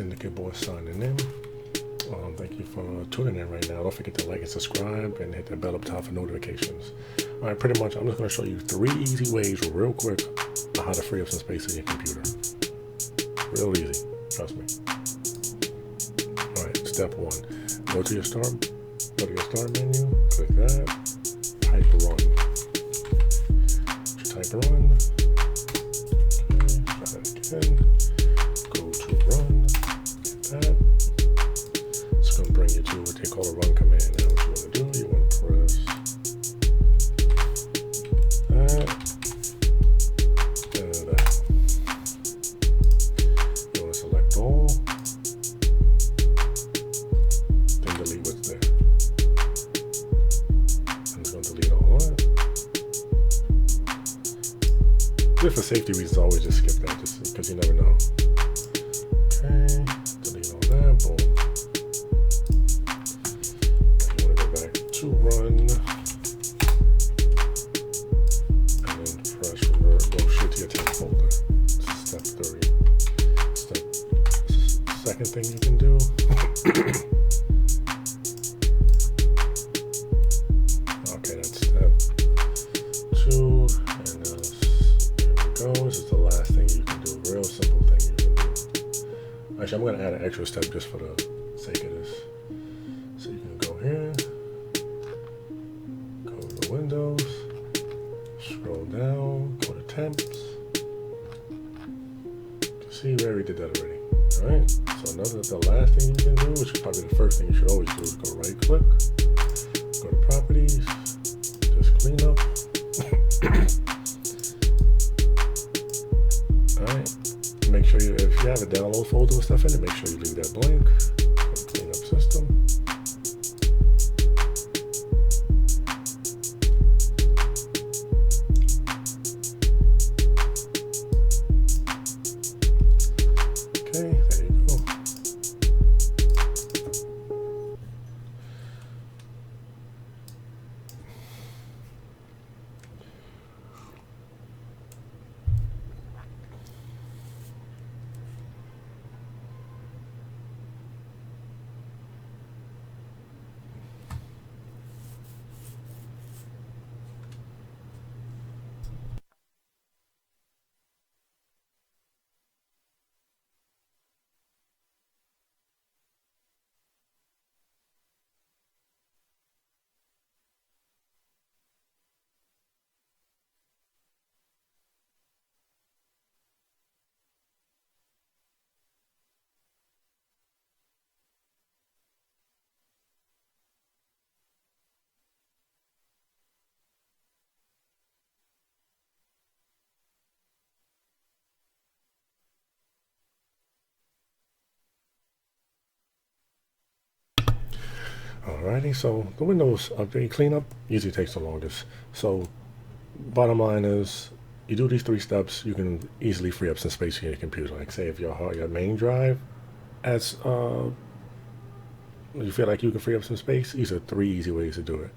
Syndicate boy signing in. Thank you for tuning in right now. Don't forget to like and subscribe and hit that bell up top for notifications. Alright, pretty much I'm just going to show you 3 easy ways real quick on how to free up some space in your computer. Real easy, trust me. Alright, step 1. Go to your start menu, click that, type run. Type run. Okay, try that again. Go to run, get that. It's going to bring you to what they call a run command. Now what you want to do, you want to press that and that. You want to select all, then delete what's there. I'm just going to delete all that. Just for safety reasons, I always just skip that, just because you never know. Okay, delete all that, boom. You want to go back to run, and then press revert, go straight to your temp folder. Step 3. Second thing you can do. Okay, that's step 2, and there we go. This is the last thing you can do. Real simple thing you can do. Actually, I'm going to add an extra step just for the sake of this. So you can go here, go to Windows, scroll down, go to Temps. See, we already did that already. Alright, so the last thing you can do, which is probably the first thing you should always do, is go right click, go to Properties, just clean up. Alright, make sure if you have a download folder with stuff in it, make sure you leave that blank. Clean up system. Okay, there you go. Alrighty, so the Windows update cleanup usually takes the longest. So bottom line is, you do these 3 steps, you can easily free up some space in your computer. Like say if your main drive as you feel like you can free up some space, these are 3 easy ways to do it.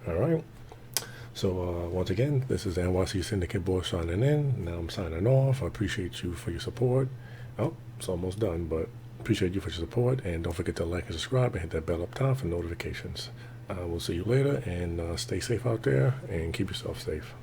Alright, so once again, this is NYC Syndicate boy signing in. Now I'm signing off. I appreciate you for your support. Oh, it's almost done, but appreciate you for your support, and don't forget to like and subscribe and hit that bell up top for notifications. We'll see you later, and stay safe out there and keep yourself safe.